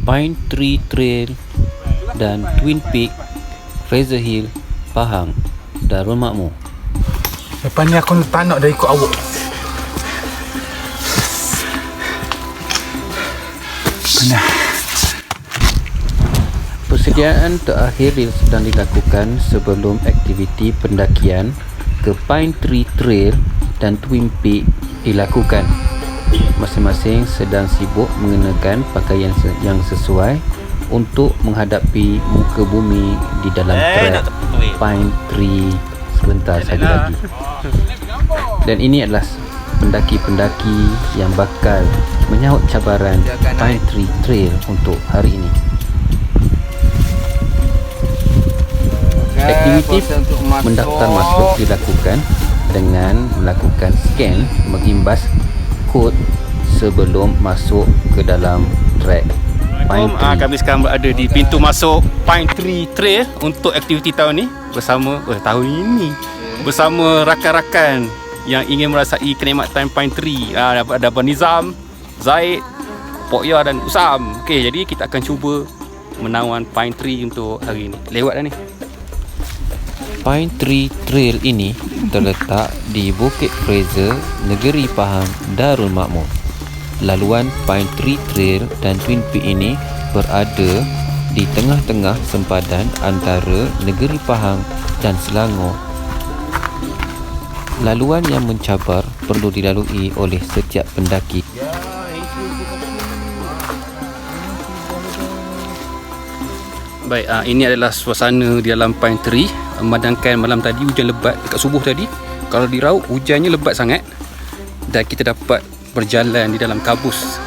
Pine Tree Trail dan Twin Peak, Fraser Hill, Pahang, Darul Makmur. Lepas ni aku tak nak dah ikut awak. Mana? Persediaan terakhir sedang dilakukan sebelum aktiviti pendakian ke Pine Tree Trail dan Twin Peak dilakukan. Masing-masing sedang sibuk mengenakan pakaian yang sesuai untuk menghadapi muka bumi di dalam trek Pine Tree sebentar saja lagi. Dan ini adalah pendaki-pendaki yang bakal menyahut cabaran Pine Tree Trail untuk hari ini. Aktiviti mendaftar masuk dilakukan dengan melakukan scan mengimbas kod sebelum masuk ke dalam trek Pine Tree. Kami sekarang berada di pintu masuk Pine Tree Trail untuk aktiviti tahun ni bersama bersama rakan-rakan yang ingin merasai kenikmatan Pine Tree. Ada Abang Nizam, Zaid, Pok Ya dan Usam. Okey, jadi kita akan cuba menawan Pine Tree untuk hari ini. Lewat dah ni. Pine Tree Trail ini terletak di Bukit Fraser, Negeri Pahang, Darul Makmur. Laluan Pine Tree Trail dan Twin Peak ini berada di tengah-tengah sempadan antara Negeri Pahang dan Selangor. Laluan yang mencabar perlu dilalui oleh setiap pendaki. Baik, ini adalah suasana di dalam Pine Tree. Memandangkan malam tadi hujan lebat dekat subuh tadi. Kalau diraup hujannya lebat sangat. Dan kita dapat berjalan di dalam kabus.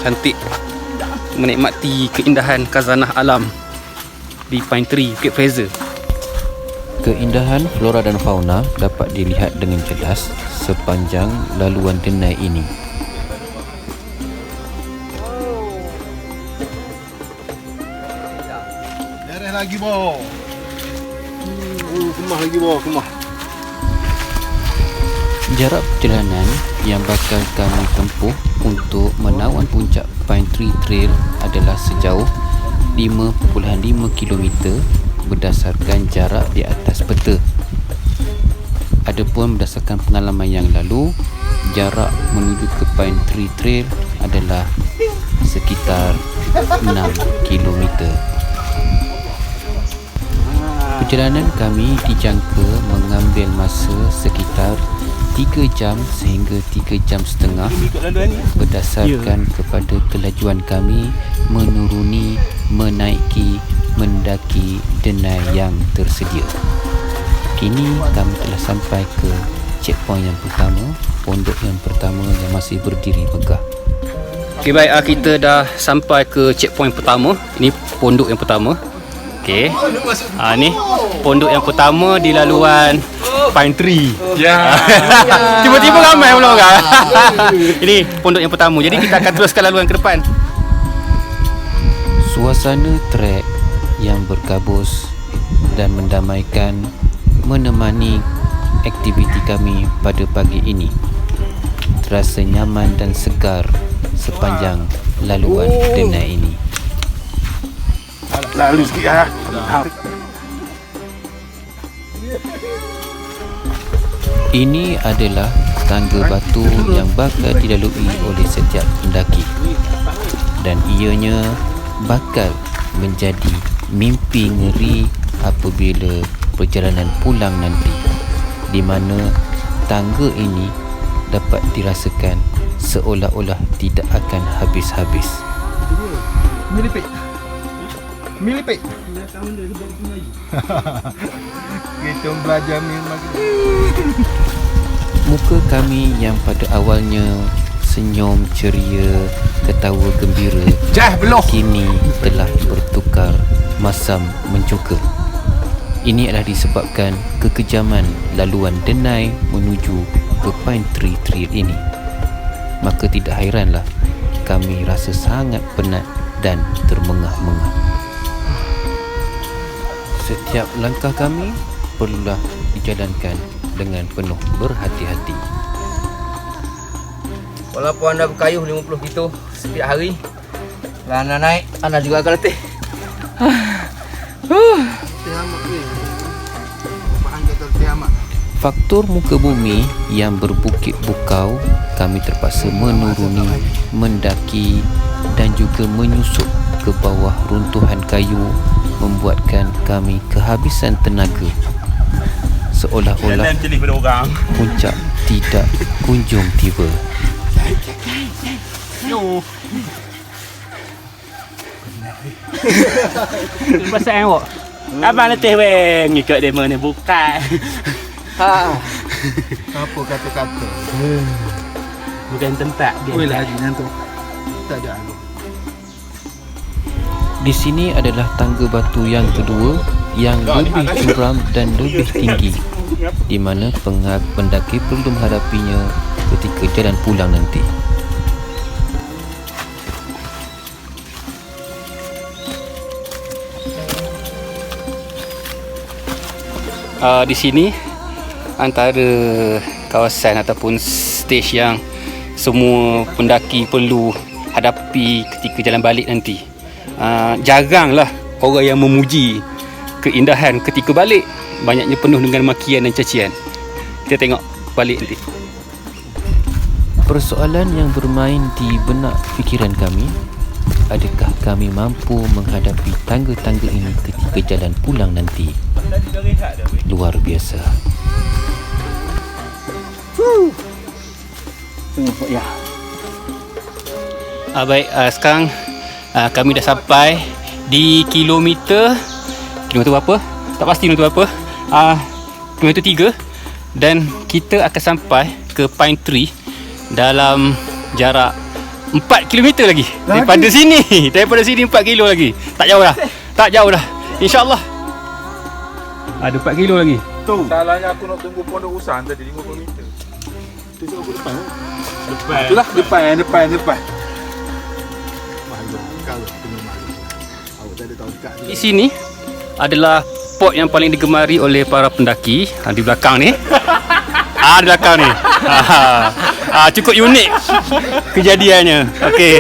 Cantik. Menikmati keindahan khazanah alam di Pine Tree, Bukit Fraser. Keindahan flora dan fauna dapat dilihat dengan jelas sepanjang laluan denai ini. Darah lagi boh. Kemah lagi boh, kemah. Jarak perjalanan yang bakal kami tempuh untuk menawan puncak Pine Tree Trail adalah sejauh 5.5 km berdasarkan jarak di atas peta. Adapun berdasarkan pengalaman yang lalu, jarak menuju ke Pine Tree Trail adalah sekitar 6 km. Perjalanan kami dijangka mengambil masa sekitar 3 jam sehingga 3 jam setengah berdasarkan kepada kelajuan kami menuruni, menaiki, mendaki denai yang tersedia. Kini kami telah sampai ke checkpoint yang pertama, pondok yang pertama yang masih berdiri megah. Okey, baik, kita dah sampai ke checkpoint pertama. Ini pondok yang pertama. Okey. Ni pondok yang pertama di laluan Pine Tree. Tiba-tiba ramai pula orang. Ini pondok yang pertama. Jadi kita akan teruskan laluan ke depan. Suasana trek yang berkabus dan mendamaikan menemani aktiviti kami pada pagi ini. Terasa nyaman dan segar sepanjang laluan denai ini. Lalu sikit lah. Ini adalah tangga batu yang bakal dilalui oleh setiap pendaki, dan ianya bakal menjadi mimpi ngeri apabila perjalanan pulang nanti, di mana tangga ini dapat dirasakan seolah-olah tidak akan habis-habis. Milipik. Kita belajar memang. Muka kami yang pada awalnya senyum ceria, ketawa gembira, kini telah bertukar masam mencuka. Ini adalah disebabkan kekejaman laluan denai menuju ke Pine Tree Trail ini. Maka tidak hairanlah kami rasa sangat penat dan termengah-mengah. Setiap langkah kami perlulah dijalankan dengan penuh berhati-hati. Walaupun anda berkayuh 50 km setiap hari, Lana naik. Ana juga agak letih. Faktor muka bumi yang berbukit bukau, kami terpaksa menuruni, mendaki dan juga menyusup ke bawah runtuhan kayu membuatkan kami kehabisan tenaga. Seolah-olah puncak tidak kunjung tiba. Pasal awak. Abang letih weh ngikut demo ni bukan. Apa kata-kata? Bukan tempat dia. Weh lagi nanti. Tak ada aku. Di sini adalah tangga batu yang kedua yang lebih curam dan lebih tinggi, di mana pendaki perlu menghadapinya ketika jalan pulang nanti. Di sini antara kawasan ataupun stage yang semua pendaki perlu hadapi ketika jalan balik nanti. Jaranglah orang yang memuji keindahan ketika balik, banyaknya penuh dengan makian dan cacian. Kita tengok balik nanti. Persoalan yang bermain di benak fikiran kami, adakah kami mampu menghadapi tangga-tangga ini ketika jalan pulang nanti? Luar biasa. Baik, sekarang kami dah sampai di kilometer berapa? Tak pasti kilometer berapa. Kilometer 3, dan kita akan sampai ke Pine Tree dalam jarak 4 km lagi daripada sini. Daripada sini 4 km lagi. Tak jauh dah. Tak jauh dah. InsyaAllah. Ada 4 km lagi. Tu. Salahnya aku nak tunggu pondok usaha tadi 50 meter. Tu aku depan. Depan. Itulah depan. Malu. Kalau kena malu. Awak tak ada tahu dekat. Di sini adalah spot yang paling digemari oleh para pendaki. Di belakang ni. Di belakang ni. Cukup unik kejadiannya. Okey.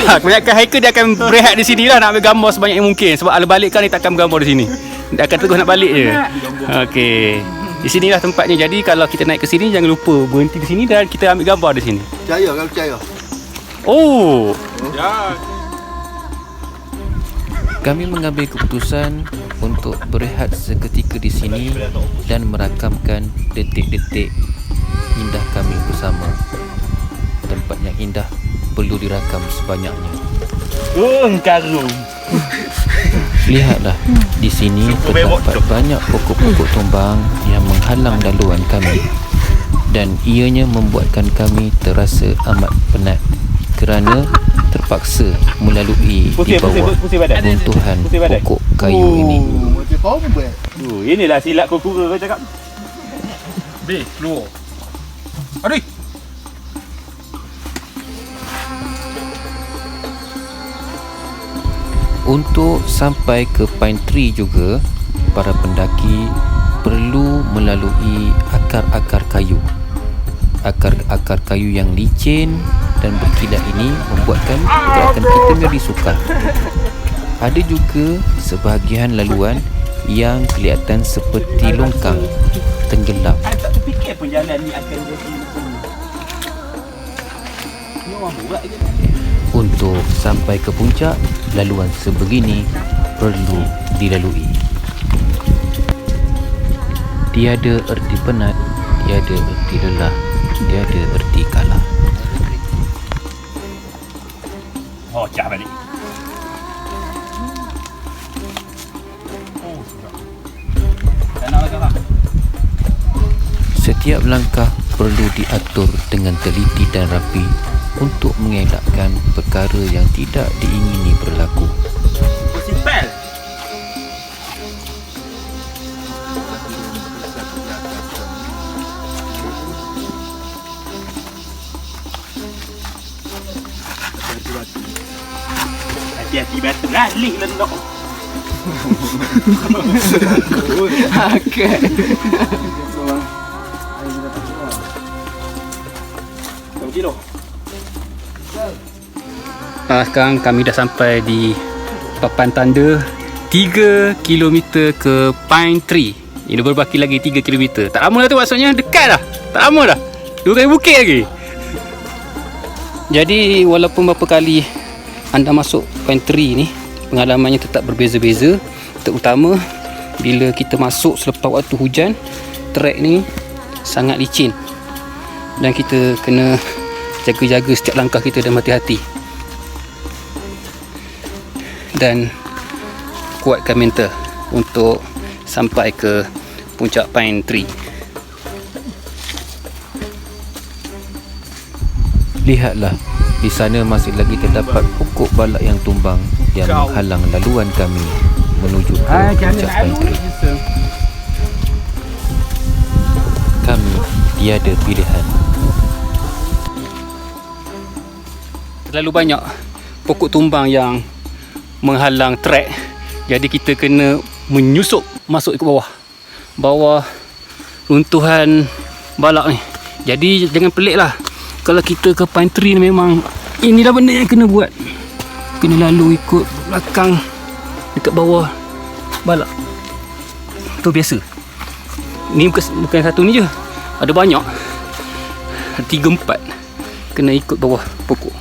Kebanyakan hiker dia akan berehat di sini lah, nak ambil gambar sebanyak yang mungkin. Sebab ala balik kan dia takkan bergambar di sini. Dia akan terus nak balik je. Okey. Di sinilah tempatnya. Jadi kalau kita naik ke sini, jangan lupa berhenti di sini dan kita ambil gambar di sini. Percaya kalau percaya. Oh. Ya. Kami mengambil keputusan untuk berehat seketika di sini dan merakamkan detik-detik indah kami bersama. Tempat yang indah perlu dirakam sebanyaknya. Karung. Lihatlah, di sini terdapat banyak pokok-pokok tumbang yang menghalang laluan kami, dan ianya membuatkan kami terasa amat penat kerana terpaksa melalui di bawah runtuhan pokok kayu ini. Macam kombat. Inilah silap kura-kura kau cakap. Keluar. Aduh. Untuk sampai ke Pine Tree juga, para pendaki perlu melalui akar-akar kayu. Akar-akar kayu yang licin dan berkilat ini membuatkan gerakan kita menjadi sukar. Ada juga sebahagian laluan yang kelihatan seperti longkang, tenggelam. Saya tak terfikir pun jalan ni akan jadi ni orang buat je. Untuk sampai ke puncak, laluan sebegini perlu dilalui. Tiada erti penat, tiada erti lelah, tiada erti kalah. Oh, cah balik. Setiap langkah perlu diatur dengan teliti dan rapi untuk mengelakkan perkara yang tidak diingini berlaku. Sipel. Hati-hati batu galih lendok. Okey. Berapa kilo? Sekarang kami dah sampai di papan tanda 3 km ke Pine Tree. Ini berbaki lagi 3 km. Tak lama dah tu, maksudnya dekat dah. Tak lama dah. 2 kali bukit lagi. Jadi walaupun berapa kali anda masuk Pine Tree ni, pengalamannya tetap berbeza-beza. Terutama bila kita masuk selepas waktu hujan, trek ni sangat licin dan kita kena jaga-jaga setiap langkah kita dan hati-hati dan kuatkan mental untuk sampai ke puncak Pine Tree. Lihatlah, di sana masih lagi terdapat pokok balak yang tumbang yang menghalang laluan kami menuju ke puncak Pine Tree. Kami tiada pilihan. Terlalu banyak pokok tumbang yang menghalang trek, jadi kita kena menyusup masuk ke bawah runtuhan balak ni. Jadi jangan pelik lah kalau kita ke Pine Tree ni, memang inilah benda yang kena buat. Kena lalu ikut belakang dekat bawah balak. Tu biasa. Ni bukan satu ni je, ada banyak, 3-4 kena ikut bawah pokok.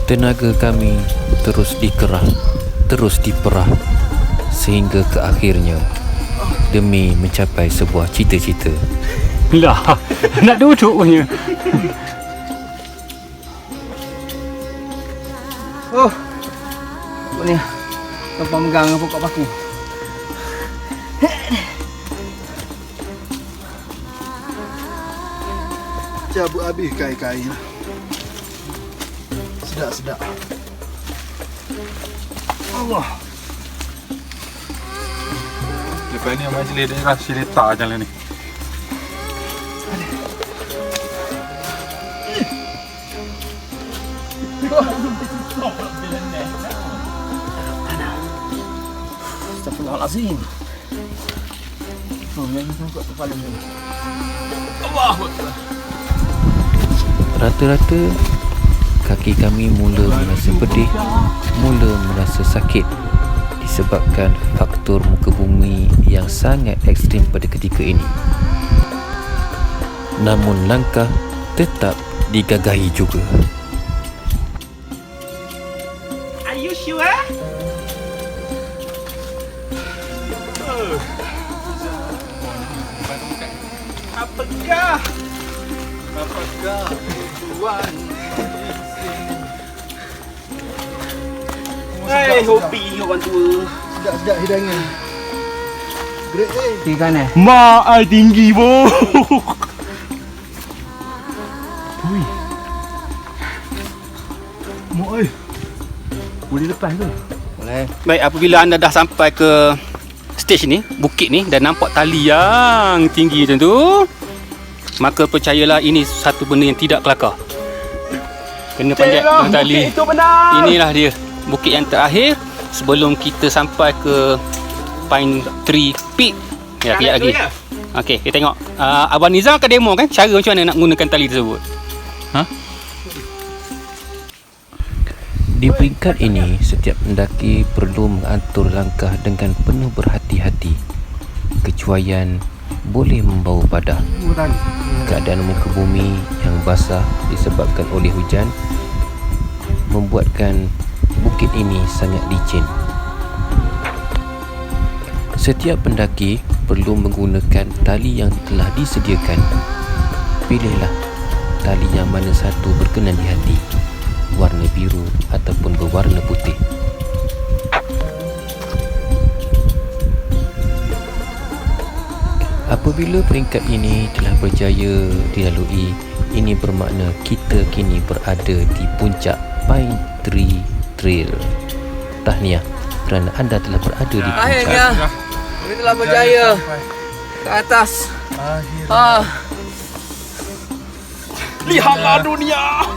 Tenaga kami terus dikerah, terus diperah sehingga ke akhirnya demi mencapai sebuah cita-cita. Lah, nak duduk punya. Apa ni? Tanpa megang pokok paku. Cabut habis kain-kain. Sedap-sedap. Allah. Lepas ni Abang Cili dia rasa letak macam ni. Astagfirullahalazim. Yang sangkut kepala ni. Rata-rata kaki kami mula merasa pedih, mula merasa sakit disebabkan faktor muka bumi yang sangat ekstrim pada ketika ini. Namun langkah tetap digagahi juga. Are you sure? Apakah tuan? Hei, hobi orang tua. Sedap-sedap hidangan. Great Kiri kanan. Mak ai tinggi bo. Mak ai. Boleh lepas ke? Boleh. Baik, apabila anda dah sampai ke stage ni, bukit ni, dan nampak tali yang tinggi macam tu, maka percayalah ini satu benda yang tidak kelakar. Kena panjat dengan tali. Itu benar. Inilah dia, bukit yang terakhir sebelum kita sampai ke Pine Tree Peak. Ya, kejap lagi. Okey, kita tengok. Abang Nizam akan demo kan cara macam mana nak gunakan tali tersebut. Di peringkat ini, setiap pendaki perlu mengatur langkah dengan penuh berhati-hati. Kecuaian boleh membawa padah. Keadaan muka bumi yang basah disebabkan oleh hujan membuatkan bukit ini sangat licin. Setiap pendaki perlu menggunakan tali yang telah disediakan. Pilihlah tali yang mana satu berkenan di hati, warna biru ataupun berwarna putih. Apabila peringkat ini telah berjaya dilalui, ini bermakna kita kini berada di puncak Pine Tree Trail. Tahniah kerana anda telah berada di puncak. Akhirnya kita telah berjaya ke atas. Lihatlah dunia.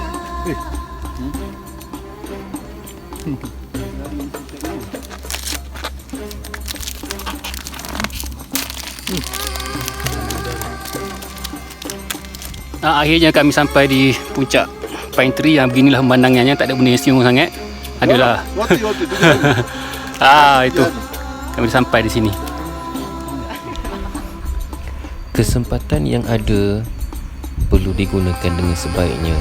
Akhirnya kami sampai di puncak Pine Tree. Yang beginilah pemandangannya, tak ada benda yang istimewa sangat. Adalah itu kami sampai di sini. Kesempatan yang ada perlu digunakan dengan sebaiknya.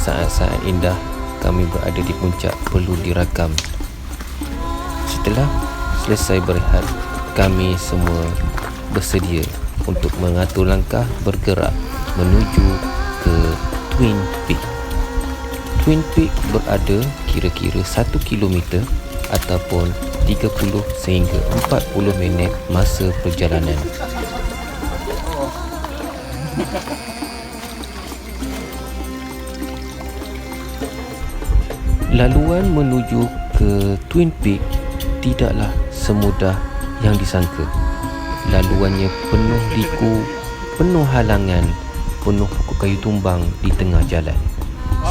Saat-saat indah kami berada di puncak perlu dirakam. Setelah selesai berehat, kami semua bersedia untuk mengatur langkah bergerak menuju ke Twin Peak. Twin Peak berada kira-kira 1 km ataupun 30 sehingga 40 minit masa perjalanan. Laluan menuju ke Twin Peak tidaklah semudah yang disangka. Laluannya penuh liku, penuh halangan, penuh pokok kayu tumbang di tengah jalan.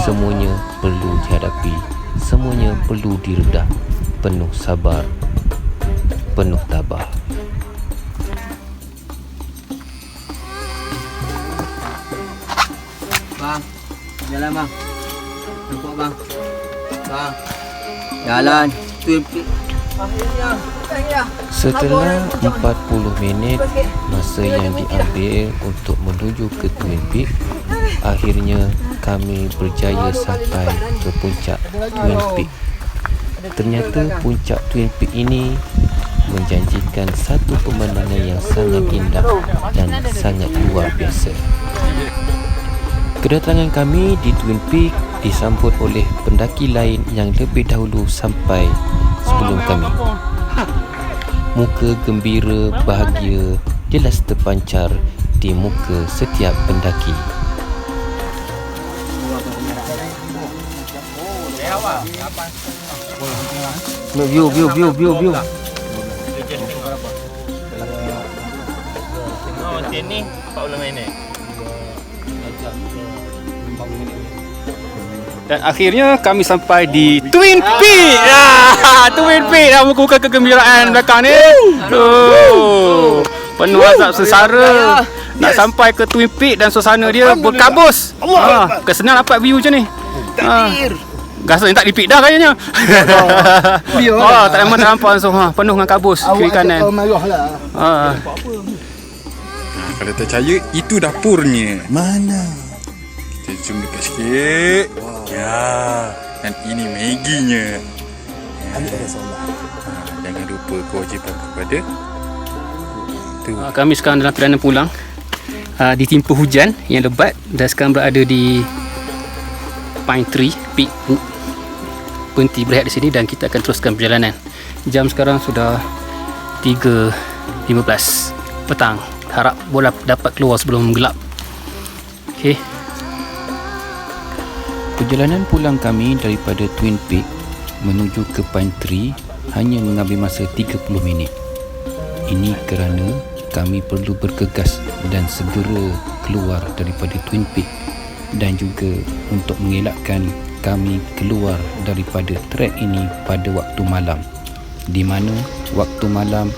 Semuanya perlu dihadapi, semuanya perlu diredah, penuh sabar, penuh tabah. Bang, jalan bang. Nampak bang. Bang, jalan. Twin Peak. Setelah 40 minit masa yang diambil untuk menuju ke Twin Peak, akhirnya kami berjaya sampai ke puncak Twin Peak. Ternyata puncak Twin Peak ini menjanjikan satu pemandangan yang sangat indah dan sangat luar biasa. Kedatangan kami di Twin Peak disambut oleh pendaki lain yang lebih dahulu sampai sebelum kami. Muka gembira, bahagia jelas terpancar di muka setiap pendaki. View. Macam ni 40 minit. Dan akhirnya kami sampai di Twin Peak. Twin Peak. Muka kegembiraan belakang ni. Penuh azab sengsara. Nak sampai ke Twin Peak dan suasana dia berkabus. Bukan senang dapat view macam ni. Rasa tak repeat dah kayaknya. Tak lama nak nampak langsung. Penuh dengan kabus kiri kanan. Kalau tak percaya, itu dapurnya. Mana? Kita zoom dekat sikit. Ya. Dan ini Magginya. Jangan lupa kewajipan kepada tu. Kami sekarang dalam perjalanan pulang. Ditimpa hujan yang lebat dan sekarang berada di Pine Tree Peak. Berhenti berehat di sini dan kita akan teruskan perjalanan. Jam sekarang sudah 3.15 petang. Harap boleh dapat keluar sebelum gelap. Okey. Perjalanan pulang kami daripada Twin Peak menuju ke Pine Tree hanya mengambil masa 30 minit. Ini kerana kami perlu bergegas dan segera keluar daripada Twin Peak dan juga untuk mengelakkan kami keluar daripada trek ini pada waktu malam, di mana waktu malam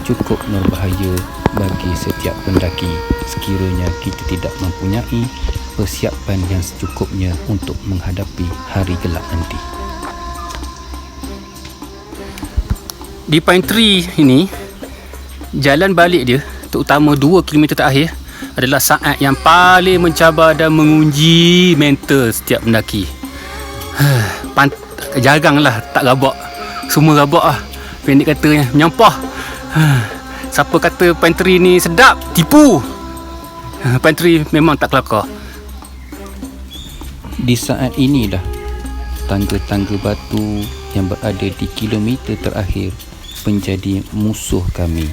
cukup berbahaya bagi setiap pendaki sekiranya kita tidak mempunyai persiapan yang secukupnya untuk menghadapi hari gelap nanti. Di Pine Tree ini, jalan balik dia, terutama 2 km terakhir, adalah saat yang paling mencabar dan menguji mental setiap pendaki. Jaranglah tak rabak. Semua rabak lah. Pendek katanya, menyampah. Siapa kata Pine Tree ni sedap, tipu. Pine Tree memang tak kelakar. Di saat inilah tangga-tangga batu yang berada di kilometer terakhir menjadi musuh kami.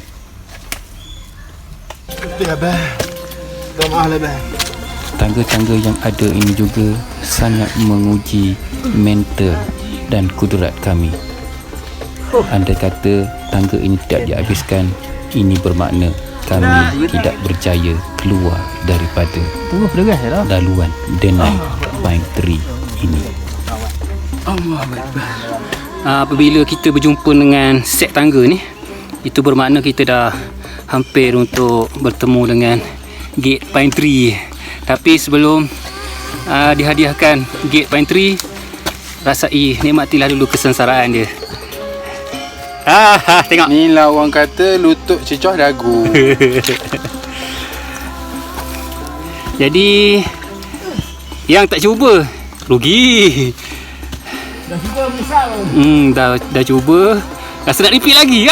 Tangga-tangga yang ada ini juga sangat menguji mental dan kudrat kami. Andai kata tangga ini tidak dihabiskan, ini bermakna kami tidak berjaya keluar daripada laluan denai Pine Tree ini. Apabila kita berjumpa dengan set tangga ni, itu bermakna kita dah hampir untuk bertemu dengan Gate Pine Tree. Tapi sebelum dihadiahkan Gate Pine Tree, rasai, nikmatilah dulu kesengsaraan dia. Tengok. Ni lah orang kata lutut cecoh dagu. Jadi yang tak cuba rugi. Dah cuba menyesal. Dah cuba. Rasa nak repeat lagi.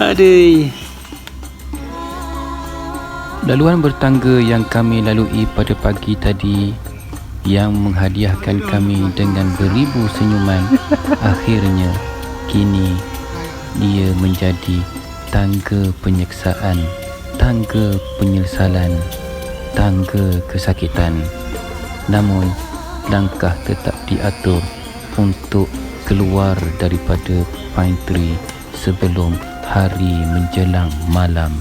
Aduh. Laluan bertangga yang kami lalui pada pagi tadi yang menghadiahkan kami dengan beribu senyuman, akhirnya kini dia menjadi tangga penyeksaan, tangga penyesalan, tangga kesakitan. Namun langkah tetap diatur untuk keluar daripada Pine Tree sebelum hari menjelang malam.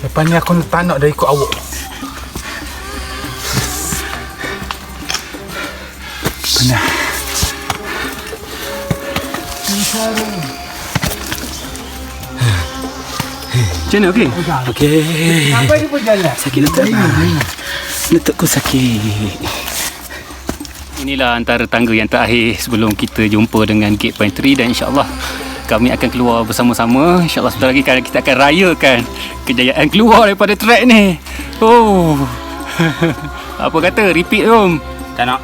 Lepas ni aku tak nak dah ikut awak. Mana? Macam mana, okey? Okey. Sampai dia pun jalan. Sakit lututku sakit. Inilah antara tangga yang terakhir sebelum kita jumpa dengan Gate Pine Tree, dan insya-Allah kami akan keluar bersama-sama. InsyaAllah sebentar lagi kita akan rayakan kejayaan keluar daripada trek ni. Oh. Apa kata? Repeat Rom? Tak nak.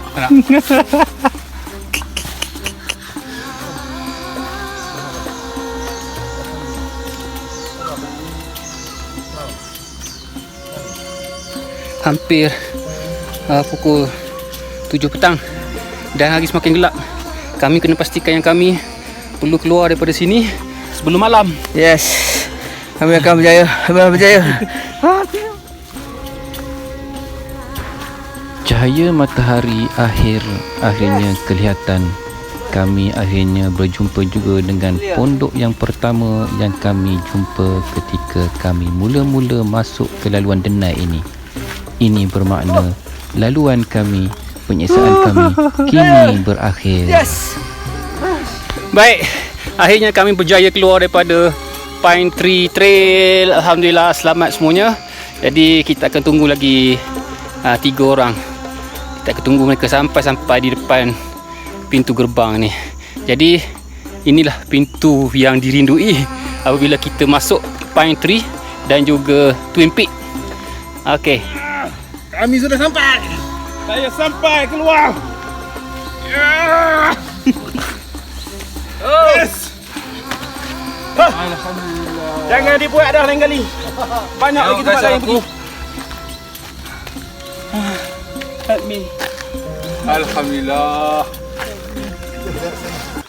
Hampir pukul 7 petang dan hari semakin gelap. Kami kena pastikan yang kami perlu keluar daripada sini sebelum malam. Yes. Kami akan berjaya. Kami akan berjaya. Cahaya matahari akhirnya kelihatan. Kami akhirnya berjumpa juga dengan pondok yang pertama yang kami jumpa ketika kami mula-mula masuk ke laluan denai ini. Ini bermakna laluan kami, penyiksaan kami kini berakhir. Yes. Baik, akhirnya kami berjaya keluar daripada Pine Tree Trail. Alhamdulillah selamat semuanya. Jadi kita akan tunggu lagi 3 orang. Kita akan tunggu mereka sampai di depan pintu gerbang ni. Jadi inilah pintu yang dirindui apabila kita masuk Pine Tree dan juga Twin Peak. Okey. Kami sudah sampai. Saya sampai keluar. Yes. Alhamdulillah. Jangan dibuat dah lain kali. Banyak lagi tempat lain pergi. Help me. Alhamdulillah.